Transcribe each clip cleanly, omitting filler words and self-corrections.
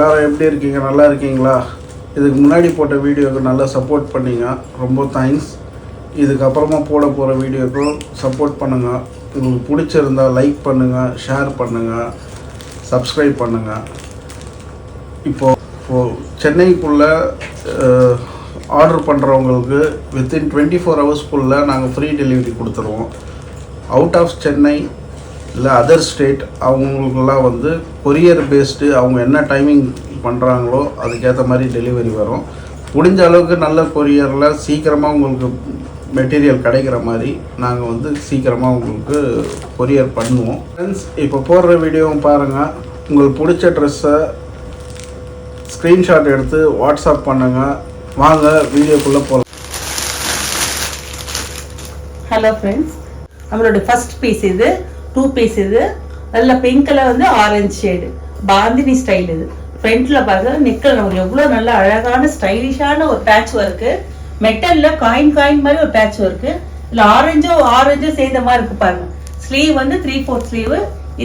எல்லோரும் எப்படி இருக்கீங்க? நல்லா இருக்கீங்களா? இதுக்கு முன்னாடி போட்ட வீடியோவுக்கு நல்லா சப்போர்ட் பண்ணிங்க, ரொம்ப தேங்க்ஸ். இதுக்கப்புறமா போட போகிற வீடியோக்கும் சப்போர்ட் பண்ணுங்கள். உங்களுக்கு பிடிச்சிருந்தால் லைக் பண்ணுங்கள், ஷேர் பண்ணுங்கள், சப்ஸ்கிரைப் பண்ணுங்கள். இப்போது சென்னைக்குள்ளே ஆர்டர் பண்ணுறவங்களுக்கு வித்தின் 24 ஹவர்ஸ்க்குள்ளே நாங்கள் ஃப்ரீ டெலிவரி கொடுத்துருவோம். அவுட் ஆஃப் சென்னை இல்லை அதர் ஸ்டேட் அவங்களுக்கெல்லாம் வந்து கொரியர் பேஸ்டு அவங்க என்ன டைமிங் பண்ணுறாங்களோ அதுக்கேற்ற மாதிரி டெலிவரி வரும். முடிஞ்ச அளவுக்கு நல்ல கொரியரில் சீக்கிரமாக உங்களுக்கு மெட்டீரியல் கிடைக்கிற மாதிரி நாங்கள் வந்து சீக்கிரமாக உங்களுக்கு கொரியர் பண்ணுவோம். ஃப்ரெண்ட்ஸ், இப்போ போடுற வீடியோவும் பாருங்கள். உங்களுக்கு பிடிச்ச ட்ரெஸ்ஸை ஸ்க்ரீன்ஷாட் எடுத்து வாட்ஸ்அப் பண்ணுங்கள். வாங்க வீடியோக்குள்ளே போகலாம். ஹலோ ஃப்ரெண்ட்ஸ், நம்மளோட ஃபர்ஸ்ட் பீஸ் இது 2 பீஸ். இது நல்ல பிங்க்ல வந்து ஆரஞ்சு ஷேடு பாந்தினி ஸ்டைல். இது ஃப்ரண்ட்ல பாருங்க, நெக்கில் நமக்கு எவ்வளோ நல்ல அழகான ஸ்டைலிஷான ஒரு பேட்ச் ஒர்க்கு. மெட்டல்ல காயின் மாதிரி ஒரு பேட்ச் ஒர்க்கு. இல்லை ஆரஞ்சும் சேர்ந்த மாதிரி இருக்கு பாருங்க. ஸ்லீவ் வந்து 3/4 ஸ்லீவ்.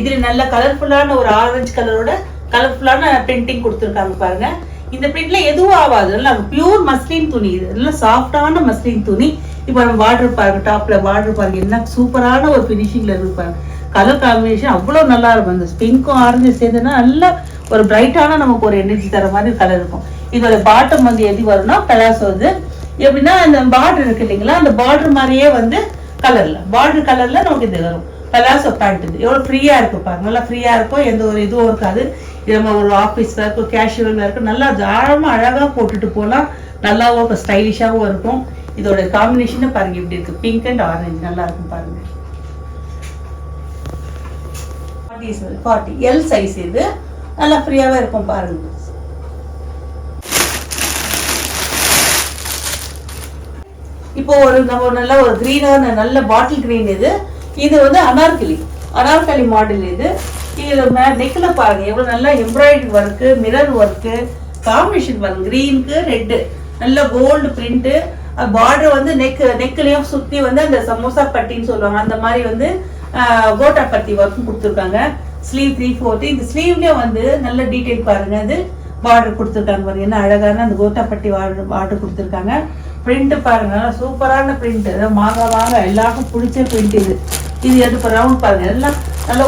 இதில் நல்ல கலர்ஃபுல்லான ஒரு ஆரஞ்சு கலரோட கலர்ஃபுல்லான பிரிண்டிங் கொடுத்துருக்காங்க பாருங்க. இந்த பிரிண்ட்ல எதுவும் ஆகாது. நல்லா பியூர் மஸ்லின் துணி. இது நல்லா சாஃப்டான மஸ்லின் துணி. இப்போ நம்ம பார்டர் பாருங்க, டாப்ல பார்டர் பாருங்க, என்ன சூப்பரான ஒரு ஃபினிஷிங்ல இருக்கு பாருங்க. கலர் காம்பினேஷன் அவ்வளோ நல்லா இருக்கும். அந்த பிங்க்கும் ஆரஞ்சு சேர்ந்துன்னா நல்ல ஒரு பிரைட்டான நமக்கு ஒரு எனர்ஜி தர மாதிரி கலர் இருக்கும். இதோட பாட்டம் வந்து எது வரும்னா பெலாசோ. வந்து எப்படின்னா அந்த பார்டர் இருக்கு இல்லைங்களா, அந்த பார்டர் மாதிரியே வந்து பார்டர் கலர்ல நமக்கு இது வரும். Palazzo pant. இது எவ்வளோ ஃப்ரீயா இருக்கு பாருங்க. நல்லா ஃப்ரீயா இருக்கும், எந்த ஒரு இதுவும் இருக்காது. இது நம்ம ஒரு ஆஃபீஸ் ஒர்க்கு, கேஷுவல் ஒர்க்கு நல்லா தாராளமாக அழகாக போட்டுட்டு போகலாம். நல்லாவும் இருக்கும், ஸ்டைலிஷாகவும் இருக்கும். இதோட காம்பினேஷன் பாருங்க எப்படி இருக்கு, பிங்க் அண்ட் ஆரஞ்சு நல்லா இருக்கும் பாருங்க. 40 எல் சைஸ். இது நல்லா ஃப்ரீயாவே இருக்கும் பாருங்க. இப்போ நம்ம நல்ல ஒரு கிரீனான நல்ல பாட்டில் கிரீன். இது வந்து அனார்கலி மாடல். இதுல நெக்ல பாருங்க எவ்வளவு நல்லா embroidery work, mirror work, combination பாருங்க. கிரீனுக்கு ரெட்டு நல்ல கோல்டு பிரிண்ட். பார்டர் வந்து நெக்லயும் சுத்தி வந்து அந்த சமோசா பட்டின்னு சொல்லுவாங்க, அந்த மாதிரி வந்து கோட்டா பட்டி ஒர்க்கும் கொடுத்துருக்காங்க. ஸ்லீவ் 3/4. இந்த ஸ்லீவ்லயும் வந்து நல்ல டீடைல் பாருங்க. அது பார்டர் கொடுத்துருக்காங்க பாருங்க, என்ன அழகான அந்த கோட்டா பட்டி பார்டர் கொடுத்துருக்காங்க. பிரிண்ட் பாருங்க, நல்லா சூப்பரான பிரிண்ட். வாங்க எல்லாருக்கும் பிடிச்ச பிரிண்ட். இது எடுப்பு ரவுண்ட் பாருங்க, எல்லாம் நல்ல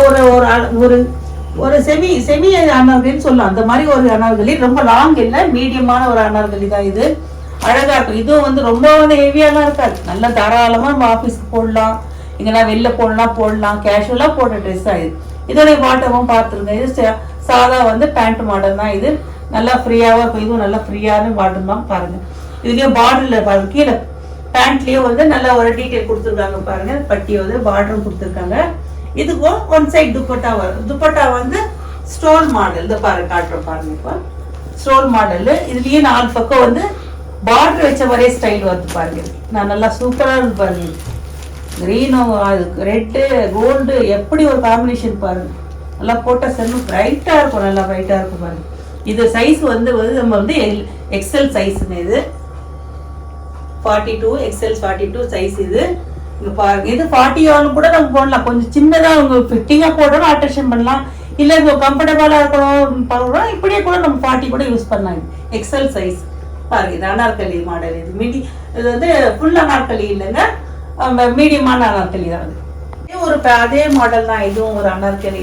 ஒரு செமி அனார்கலின்னு சொல்லலாம். அந்த மாதிரி ஒரு அனார்கலி, ரொம்ப லாங் இல்லை, மீடியமான ஒரு அனார்கலி தான். இது அழகா இருக்கும். இதுவும் வந்து ரொம்ப வந்து ஹெவியாலாம் இருக்காது. நல்லா தாராளமா நம்ம ஆஃபீஸ்க்கு போடலாம், எங்கன்னா வெளில போடலாம், கேஷுவலா போடுற ட்ரெஸ் தான் இது. இதோடைய பாட்டமும் பார்த்துருங்க. இது சாதா வந்து பேண்ட் மாடல் தான். இது நல்லா ஃப்ரீயாவா இருக்கும். இதுவும் நல்லா ஃப்ரீயான பாட்டம் தான் பாருங்க. இதுலயும் பார்டர்ல பாருங்க, கீழே பேண்ட்லயும் வந்து நல்லா ஒரு டீடைல் கொடுத்துருக்காங்க பாருங்க. பட்டி வந்து பார்டரும் கொடுத்துருக்காங்க. இதுக்கும் ஒன் சைட் துப்பட்டா வரும். துப்பட்டா வந்து ஸ்டோல் மாடல். இந்த பாருங்க, காட்டுறோம் பாருங்க. இப்போ ஸ்டோல் மாடல். இதுலயே 4 பக்கம் வந்து பார்டர் வச்ச மாதிரியே ஸ்டைல் வருது பாருங்க. நான் நல்லா சூப்பரா இருக்கு பாருங்க. கிரீனும் அதுக்கு ரெட்டு கோல்டு எப்படி ஒரு காம்பினேஷன் பாருங்க. நல்லா போட்ட செம்ம பிரைட்டா இருக்கும், நல்லா பிரைட்டா இருக்கும் பாருங்க. இது சைஸ் வந்து நம்ம வந்து எக்ஸல் சைஸ்ங்க. இது 42 எக்ஸல் 42 சைஸ். இது இங்க பாருங்க. இது 40 ஆலும் கூட நம்ம போடலாம். கொஞ்சம் சின்னதா அவங்க ஃபிட்டிங்கா போடணும், ஆல்ட்ரேஷன் பண்ணலாம். இல்ல இது கம்ஃபர்டபுளா இருக்கணும் பார்க்கணும், இப்படியே கூட நம்ம 40 கூட யூஸ் பண்ணலாம். எக்ஸல் சைஸ் பாருங்க. இது அனார்கலி மாடல். இது வந்து ஃபுல் அனார்கலி இல்லைங்க, மீடியமான அனார்கலி தான். அதே மாடல் தான். இதுவும் ஒரு அனார்கலி.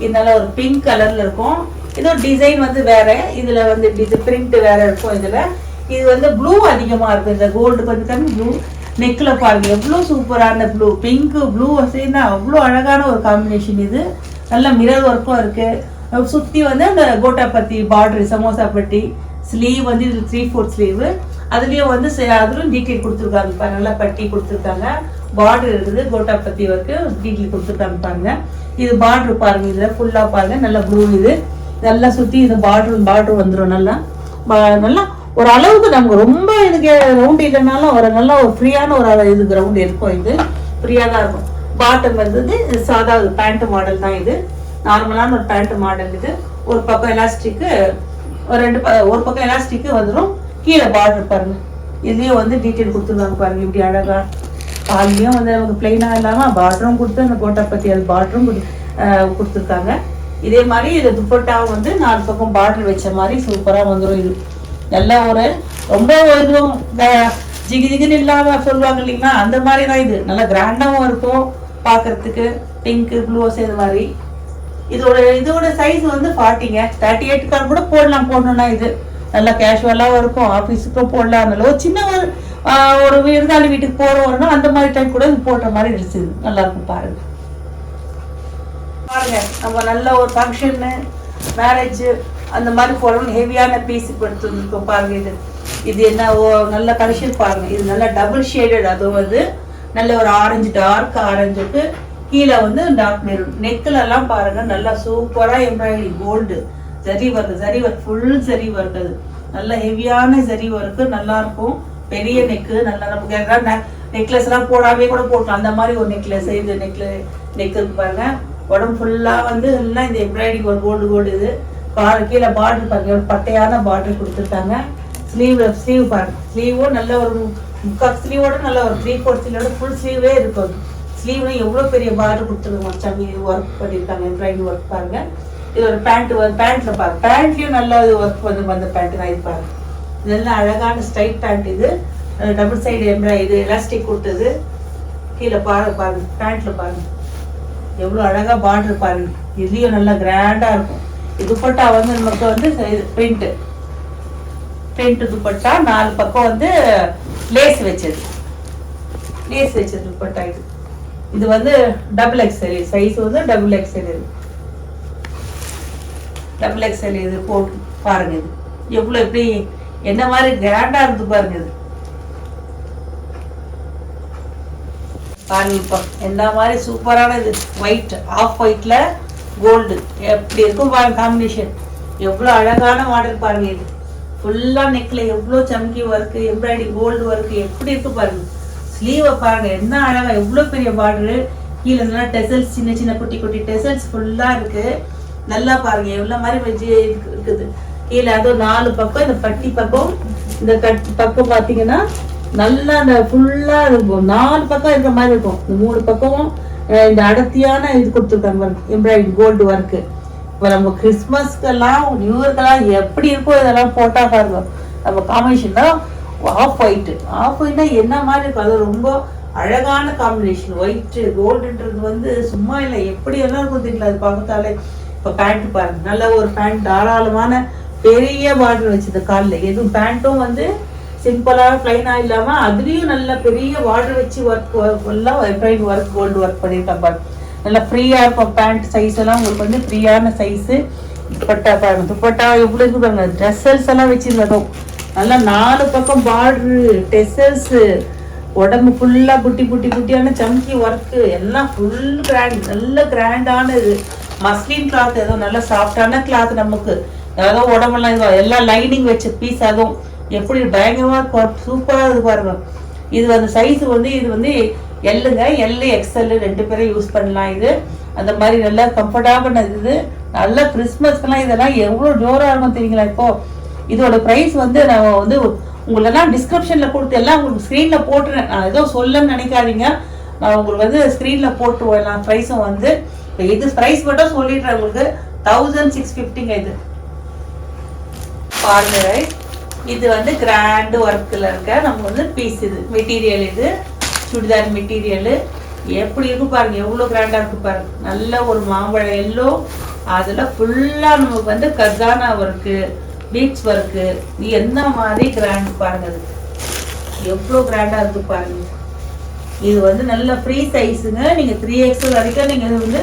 இதனால ஒரு பிங்க் கலர்ல இருக்கும். இதோ டிசைன் வந்து வேற. இதுல வந்து பிரிண்ட் வேற இருக்கும். இது வந்து ப்ளூ அதிகமா இருக்கு. இந்த கோல்டு கொஞ்சம் கம்மி ப்ளூ. நெக்ல பாருங்க எவ்வளவு சூப்பரான ப்ளூ, பிங்க் ப்ளூ சேர்ந்தா அவ்வளோ அழகான ஒரு காம்பினேஷன். இது நல்ல மிரர் ஒர்க்கும் இருக்கு. சுத்தி வந்து அந்த கோட்டா பத்தி பார்டர், சமோசா பட்டி. ஸ்லீவ் வந்து இது 3/4 ஸ்லீவ். அதுலயும் வந்து அதுலயும் டீட்டெயில் கொடுத்துருக்காங்க. நல்லா பட்டி கொடுத்துருக்காங்க, பார்டர் இருக்குது, கோட்டா பத்தி ஒர்க்கு டீட்டெயில் கொடுத்துருக்காங்க பாருங்க. இது பார்டர் பாருங்க, இதுல ஃபுல்லா பாருங்க நல்ல ப்ளூ. இது நல்லா சுத்தி இது பார்டர் வந்துடும். நல்லா ஒரு அளவுக்கு நமக்கு ரொம்ப இதுக்கு ரவுண்ட் இல்லைனாலும் ஒரு நல்ல ஒரு ஃப்ரீயான ஒரு இதுக்கு ரவுண்ட் இருக்கும். இது ஃப்ரீயா தான் இருக்கும். பாட்டம் வந்து சாதா பேண்ட் மாடல் தான். இது நார்மலான ஒரு பேண்ட் மாடல். இது ஒரு பக்கம் எலாஸ்டிக்கு, ஒரு பக்கம் எலாஸ்டிக்கு வந்துடும். கீழே பார்டர் பாருங்க. இதுலயும் வந்து டீட்டெயில் கொடுத்துருக்காங்க பாருங்க, இப்படி அழகா. காலையும் வந்து நமக்கு பிளைனா இல்லாம பார்டரும் கொடுத்து அந்த கோட்டா பத்தி அது பார்டரும் கொடுத்துருக்காங்க. இதே மாதிரி இது துப்பட்டாவும் வந்து 4 பக்கம் பார்டர் வச்ச மாதிரி சூப்பராக வந்துடும். இது நல்லா ஒரு ரொம்ப இதுவும் ஜிகு ஜிகுன்னு இல்லாமல் சொல்லுவாங்க இல்லைங்களா, அந்த மாதிரி தான் இது. நல்லா கிராண்டாகவும் இருக்கும் பார்க்கறதுக்கு. பிங்க்கு ப்ளூ சேர்ந்த மாதிரி. இதோட சைஸ் வந்து 40ங்க. 38 கால் கூட போடணும்னா இது நல்லா கேஷுவலாகவும் இருக்கும். ஆஃபீஸுக்கும் போடலாம். நல்ல ஒரு சின்ன ஒரு விருந்தாளி வீட்டுக்கு போகிறோம்னா அந்த மாதிரி டைம் கூட இது போடுற மாதிரி இருந்துச்சு. நல்லா இருக்கும் பாருங்க. பாருங்க நம்ம நல்ல ஒரு ஃபங்க்ஷன்னு மேரேஜ் அந்த மாதிரி போடணும் ஹெவியான பீஸ் கொடுத்துருக்கோம் பாருங்க. இது என்ன நல்ல கலெக்ஷன் பாருங்க. இது நல்லா டபுள் ஷேடட். அதுவும் வந்து நல்ல ஒரு ஆரஞ்சு டார்க் ஆரஞ்சுக்கு கீழே வந்து டார்க் மெரூன். நெக்கில் எல்லாம் பாருங்க நல்லா சூப்பராக embroidery gold zari work full zari work. அது நல்ல ஹெவியான ஜரி ஒர்க்கு நல்லா இருக்கும். பெரிய நெக்கு நல்லா நமக்கு நெக்லஸ் எல்லாம் போடாமே கூட போட்டோம். அந்த மாதிரி ஒரு நெக்லஸ் இது நெக்கு பாருங்க. உடம்பு ஃபுல்லாக வந்து எல்லாம் இந்த எம்ப்ராய்டரி ஒரு கோல்டு இது கீழே பார்டர் பாருங்க. ஒரு பட்டையான பார்டர் கொடுத்துருக்காங்க. ஸ்லீவ் பாருங்க. ஸ்லீவும் நல்ல ஒரு முக்கால் ஸ்லீவோட நல்ல ஒரு 3/4 ஸ்லீவோட ஃபுல் ஸ்லீவே இருக்கும். ஸ்லீவ்ல எவ்வளோ பெரிய பார்டர் கொடுத்துருக்கோம். சங்கி ஒர்க் பண்ணியிருக்காங்க. எம்ப்ராய்டரி ஒர்க் பாருங்க. இது ஒரு பேண்ட்ல பாருங்க. பேண்ட்லயும் நல்ல ஒர்க் வந்து பேண்ட் தான் இது பாருங்க. இதெல்லாம் அழகான ஸ்ட்ரைட் பேண்ட். இது டபுள் சைடு இது எலாஸ்டிக் கொடுத்தது. கீழே பாருங்க பேண்ட்ல பாருங்க எவ்வளோ அழகா பார்டர் பாருங்க. இதுலயும் நல்லா கிராண்டா இருக்கும். இது துப்பட்டா வந்து நமக்கு வந்து பிரிண்ட் துப்பட்டா 4 பக்கம் வந்து லேஸ் வச்சது துப்பட்டா. இது வந்து டபுள் எக்ஸ்எல் சைஸ் வந்து டபுள் எக்ஸ்எல் இது போட்டு பாருங்க. இது எவ்வளோ எப்படி என்ன மாதிரி கிராண்டா இருந்து பாருங்க. இது பாருங்க இப்போ என்ன மாதிரி சூப்பரான இது ஒயிட் ஆஃப் ஒயிட்ல கோல்டு எப்படி இருக்கும் பாருங்க காம்பினேஷன். எவ்வளோ அழகான மாடல் பாருங்க. இது ஃபுல்லா நெக்ல எவ்வளோ சம்கி ஒர்க்கு எம்ப்ராய்டரி கோல்டு ஒர்க்கு எப்படி இருக்கு பாருங்க. ஸ்லீவை பாருங்க என்ன அழகா எவ்வளோ பெரிய பார்டரு. கீழே நல்லா டெசல்ஸ் சின்ன சின்ன குட்டி டெசல்ஸ் ஃபுல்லா இருக்கு. நல்லா பாருங்க எவ்வளோ மாதிரி வெஜ்ஜி இருக்குது. கீழே அதுவும் 4 பக்கம் இந்த பட்டி பக்கம் இந்த பக்கம் பார்த்தீங்கன்னா நல்லா அந்த ஃபுல்லா இருக்கும். 4 பக்கம் இருக்கிற மாதிரி இருக்கும். இந்த 3 பக்கமும் இந்த அடர்த்தியான இது கொடுத்துருக்காங்க எம்ப்ராய்டரி கோல்டு ஒர்க்கு. இப்போ நம்ம கிறிஸ்மஸ்க்கெல்லாம் நியூ இயர்க்கெல்லாம் எப்படி இருக்கோ இதெல்லாம் போட்டா பாருங்க. நம்ம காம்பினேஷன் தான் ஆஃப் ஒயிட்னா என்ன மாதிரி இருக்கும். அது ரொம்ப அழகான காம்பினேஷன். ஒயிட் கோல்டுன்றது வந்து சும்மா இல்லை எப்படி எல்லாம் இருக்கும் தெரியல அது பார்த்தாலே. இப்போ பேண்ட் பாருங்க நல்ல ஒரு பேண்ட் தாராளமான பெரிய பார்டர் வச்சது காலில். எதுவும் பேண்ட்டும் வந்து சிம்பிளாக பிளைனாக இல்லாமல் அதுலேயும் நல்ல பெரிய பார்டர் வச்சு ஒர்க் ஃபுல்லாக எம்ப்ராய்டரி ஒர்க் கோல்டு ஒர்க் பண்ணியிருக்காங்க பாருங்க. நல்லா ஃப்ரீயாக இருக்கும். பேண்ட் சைஸ் எல்லாம் உங்களுக்கு வந்து ஃப்ரீயான சைஸு. துப்பட்டா பாருங்க. துப்பட்டா எவ்வளோ இருக்கு பாருங்க. ட்ரெஸ்ஸல்ஸ் எல்லாம் வச்சிருந்தோம். நல்லா 4 பக்கம் பார்டரு டெசல்ஸு உடம்பு ஃபுல்லாக குட்டியான சம்கி ஒர்க்கு எல்லாம் ஃபுல் கிராண்ட் நல்ல கிராண்டான இது. மஸ்லின் கிளாத் ஏதோ நல்ல சாஃப்டான கிளாத் நமக்கு ஏதோ உடம்பெல்லாம் இது எல்லாம் லைனிங் வச்ச பீஸ். அதுவும் எப்படி பயங்கரமாக சூப்பராக இது பாருங்க. இது வந்து சைஸ் வந்து இது வந்து எல்லுங்க எல்லு எக்ஸ்எல் 2 பேரும் யூஸ் பண்ணலாம். இது அந்த மாதிரி நல்லா கம்ஃபர்டபுள் இது. நல்லா கிறிஸ்மஸ்க்கெல்லாம் இதெல்லாம் எவ்வளோ ஜோராக இருக்கும் தெரியுங்களா. இப்போ இதோட ப்ரைஸ் வந்து நான் வந்து உங்களெல்லாம் டிஸ்கிரிப்ஷனில் கொடுத்து எல்லாம் உங்களுக்கு ஸ்க்ரீனில் போட்டுறேன். நான் ஏதோ சொல்லன்னு நினைக்காதீங்க. நான் உங்களுக்கு வந்து ஸ்க்ரீனில் போட்டுருவேன். நான் ப்ரைஸும் வந்து இப்போ இது ப்ரைஸ் மட்டும் சொல்லிடுறேன் உங்களுக்கு 1650ங்க. இது பாருங்க. இது வந்து கிராண்ட் ஒர்க்கில் இருக்க நம்ம வந்து பீஸ். இது மெட்டீரியல் இது சுடிதார் மெட்டீரியலு எப்படி இருக்கு பாருங்க. எவ்வளோ கிராண்டாக இருக்கு பாருங்க. நல்ல ஒரு மாம்பழம் எல்லோ. அதில் ஃபுல்லாக நமக்கு வந்து கர்தானா ஒர்க்கு பீட்ஸ் ஒர்க்கு. இது என்ன மாதிரி கிராண்ட் பாருங்க. அது எவ்வளோ கிராண்டாக இருக்கு பாருங்க. இது வந்து நல்ல ஃப்ரீ சைஸுங்க. நீங்கள் 3XL வரைக்கும் நீங்கள் வந்து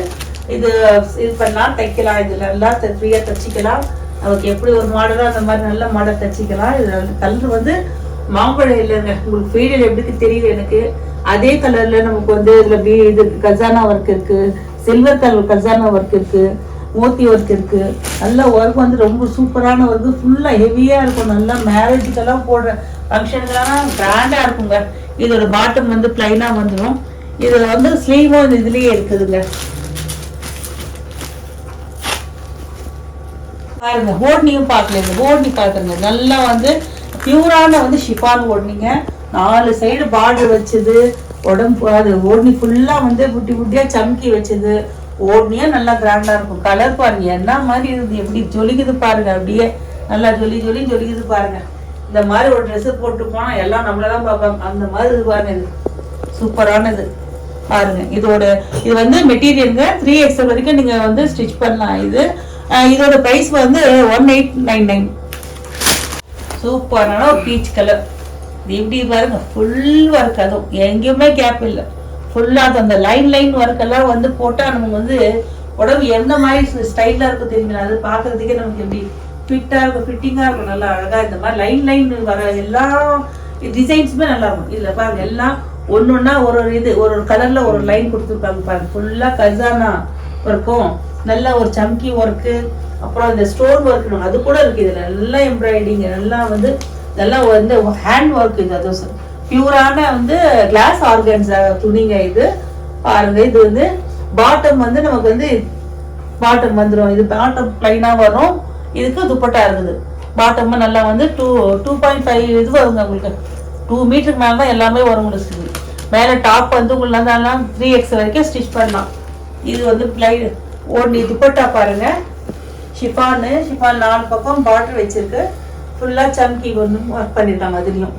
இது பண்ணலாம் தைக்கலாம். இதில் எல்லாம் ஃப்ரீயாக தைச்சிக்கலாம். நமக்கு எப்படி ஒரு மாடலோ அந்த மாதிரி நல்ல மாடல் தைச்சிக்கலாம். இது கலர் வந்து மாம்பழம் இல்லைங்க. உங்களுக்கு வீடியோல எப்படி தெரியுது எனக்கு. அதே கலர்ல நமக்கு வந்து இதுல இது கஜானா ஒர்க் இருக்கு. சில்வர் கலர் கஜானா ஒர்க் இருக்கு. மோத்தி ஒர்க் இருக்கு. நல்ல ஒர்க் வந்து ரொம்ப சூப்பரான ஒர்க். ஃபுல்லா ஹெவியா இருக்கும். நல்லா மேரேஜுக்கெல்லாம் போடுற ஃபங்க்ஷனுக்கெல்லாம் கிராண்டா இருக்குங்க. இதோட பாட்டம் வந்து பிளைனா வந்துடும். இதுல வந்து ஸ்லீவும் இதுலயே இருக்குதுங்க பாருங்க. ஓட்னியும் பார்க்கல. ஓட்னி பார்க்குறங்க நல்லா வந்து பியூரான வந்து ஷிஃபான் ஓட்னிங்க. 4 சைடு பார்டர் வச்சது. உடம்பு அது ஓட்னி ஃபுல்லாக வந்து புட்டியாக சம்கி வச்சது. ஓடனியா நல்லா கிராண்டா இருக்கும். கலர் பாருங்க என்ன மாதிரி இருக்குது, எப்படி ஜொலிக்குது பாருங்க, அப்படியே நல்லா ஜொலிக்குது பாருங்க. இந்த மாதிரி ஒரு ட்ரெஸ் போட்டு போனா எல்லாம் நம்மளதான் பார்ப்பாங்க, அந்த மாதிரி இது பாருங்க. இது சூப்பரானது பாருங்க. இது வந்து மெட்டீரியலுங்க 3XL வரைக்கும் நீங்க வந்து ஸ்டிச் பண்ணலாம். இதோட பிரைஸ் வந்து 1899. சூப்பரான ஒரு பீச் கலர். இது எப்படி பாருங்க, ஃபுல் ஒர்க், அதுவும் எங்கேயுமே கேப் இல்லை, ஃபுல்லாக அந்த லைன் ஒர்க்கெல்லாம் வந்து போட்டால் நமக்கு வந்து உடம்பு எந்த மாதிரி ஸ்டைலாக இருக்கும் தெரியுங்களா, அது பார்க்கறதுக்கே நமக்கு எப்படி ஃபிட்டிங்காக இருக்கும், நல்லா அழகாக. இந்த மாதிரி லைன் வர எல்லா டிசைன்ஸுமே நல்லா இருக்கும். இதில் பாருங்க எல்லாம் ஒன்னொன்னா ஒரு கலரில் ஒரு லைன் கொடுத்துருக்காங்க பாருங்க. ஃபுல்லாக கஜானா ஒர்க்கும், நல்ல ஒரு சம்கி ஒர்க்கு, அப்புறம் இந்த ஸ்டோன் ஒர்க் அது கூட இருக்குது. இதில் நல்லா எம்ப்ராய்டிங், எல்லாம் வந்து இதெல்லாம் வந்து ஹேண்ட் ஒர்க். இது அதுவும் பியூரான வந்து கிளாஸ் ஆர்கன்ஸா துணிங்க. இது பாருங்க, இது வந்து பாட்டம் வந்து நமக்கு வந்து பாட்டம் வந்துடும். இது பாட்டம் பிளைனாக வரும். இதுக்கு துப்பட்டா இருக்குது. பாட்டம் நல்லா வந்து 2.5 இது வருங்க உங்களுக்கு. 2 மீட்டருக்கு மேலே தான் எல்லாமே வரும் உங்களுக்கு. மேலே டாப் வந்து உங்களுக்கு எல்லாம் 3X வரைக்கும் ஸ்டிச் பண்ணலாம். இது வந்து பிளைன் ஓடி துப்பட்டா பாருங்க. ஷிஃபான் 4 பக்கம் பார்டர் வச்சிருக்கு. ஃபுல்லாக சம்கி ஒன்று ஒர்க் பண்ணியிருக்காங்க. அதுலேயும்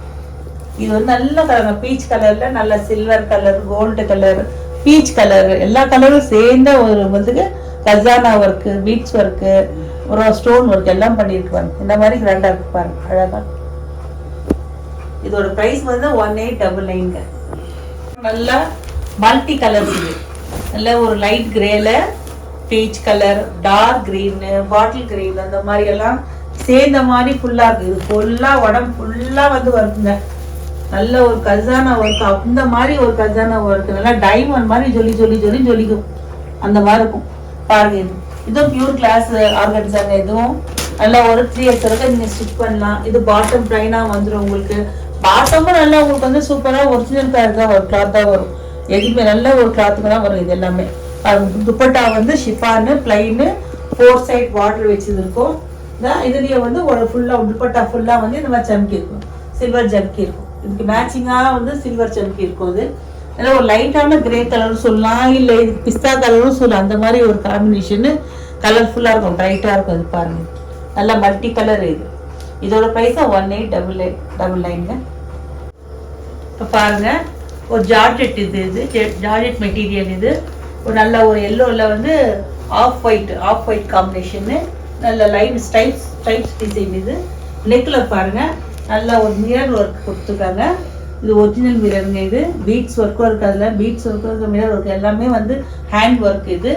இது வந்து நல்ல கலர், பீச் கலரில் நல்ல silver colour, gold colour, peach colour, எல்லா கலரும் சேர்ந்த ஒரு வந்து கஜானா ஒர்க்கு, பீட்ஸ் ஒர்க்கு, அப்புறம் ஸ்டோன் ஒர்க் எல்லாம் பண்ணியிருப்பாங்க. இந்த மாதிரி கிராண்டாக இருக்கு பாருங்க, அழகா. இதோட ப்ரைஸ் வந்து 1899. நல்லா மல்டி கலர். இது நல்ல ஒரு லைட் கிரேல, peach colour, dark green, bottle green, அந்த மாதிரி எல்லாம் சேர்ந்த மாதிரி ஃபுல்லாக இருக்குது. இது ஃபுல்லாக உடம்பு ஃபுல்லாக வந்து ஒர்க்குங்க. நல்ல ஒரு கஜானா ஒர்க், அந்த மாதிரி ஒரு கஜானா ஒர்க், நல்லா டைமண்ட் மாதிரி ஜொலிக்கும், அந்த மாதிரி இருக்கும் பாருங்க. இதுவும் பியூர் கிளாஸ் ஆர்கன்ஸாங்க. இதுவும் நல்லா ஒரு 3X வரைக்கும் நீங்கள் ஸ்டிச் பண்ணலாம். இது பாட்டம் பிளைனாக வந்துடும் உங்களுக்கு. பாட்டமும் நல்லா உங்களுக்கு வந்து சூப்பராக ஒரிஜினல் கிளாத் தான் வரும், கிளாத்தாக வரும். எதுவுமே நல்ல ஒரு கிளாத்துக்கு தான் வரும். இது எல்லாமே துப்பட்டா வந்து ஷிஃபானு பிளைனு 4 சைட் பார்டர் வச்சது இருக்கும். இதுலயே வந்து ஒரு ஃபுல்லாக துப்பட்டா ஃபுல்லாக வந்து இந்த மாதிரி சம்கி இருக்கும், சில்வர் ஜம்கி இருக்கும். இதுக்கு மேட்சிங்காக வந்து சில்வர் சம்கி இருக்கும். அது நல்லா ஒரு லைட்டான கிரே கலரும் சொல்லலாம், இல்லை இது பிஸ்தா கலரும் சொல்லலாம். அந்த மாதிரி ஒரு காம்பினேஷனு கலர்ஃபுல்லாக இருக்கும், பிரைட்டாக இருக்கும். அது பாருங்க, நல்லா மல்டி கலர். இதோட ப்ரைஸ் 1899. இப்போ பாருங்க, ஒரு ஜார்ஜெட். இது ஜார்ஜெட் மெட்டீரியல். இது ஒரு நல்ல ஒரு எல்லோவில் வந்து ஆஃப் ஒயிட் காம்பினேஷனு, நல்ல லைன் ஸ்டைப்ஸ் டிசைன். இது நெக்கில் பாருங்க நல்லா ஒரு மிரர் ஒர்க் கொடுத்துருக்காங்க. இது ஒரிஜினல் மிரருங்க. இது பீட்ஸ் ஒர்க்கும் இருக்குது. அதில் பீட்ஸ் ஒர்க்கும் இருக்குது, மிரர் ஒர்க் எல்லாமே வந்து ஹேண்ட் ஒர்க். இது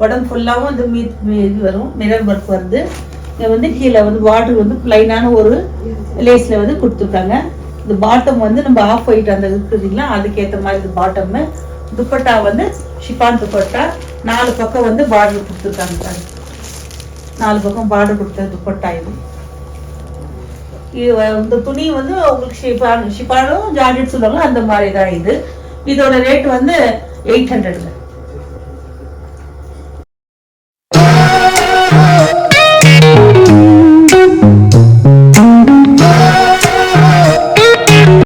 உடம்பு ஃபுல்லாகவும் இது இது வரும், மிரர் ஒர்க் வருது. இங்கே வந்து கீழே வந்து பார்டர் வந்து பிளைனான ஒரு லேஸில் வந்து கொடுத்துருக்காங்க. இது பாட்டம் வந்து நம்ம ஆஃப் ஒயிட் அந்த இருக்குதுங்களா, அதுக்கேற்ற மாதிரி இது பாட்டம்மு. துப்பட்டா வந்து ஷிஃபான் துப்பட்டா, 4 பக்கம் வந்து பார்டர் கொடுத்துருக்காங்க. 4 பக்கம் பார்டர் கொடுத்த துப்பட்டா. இந்த துணி வந்து உங்களுக்கு ஷிஃபானும் ஜார்ஜெட் சொல்லுவாங்க, அந்த மாதிரி தான். இதோட ரேட் வந்து 800.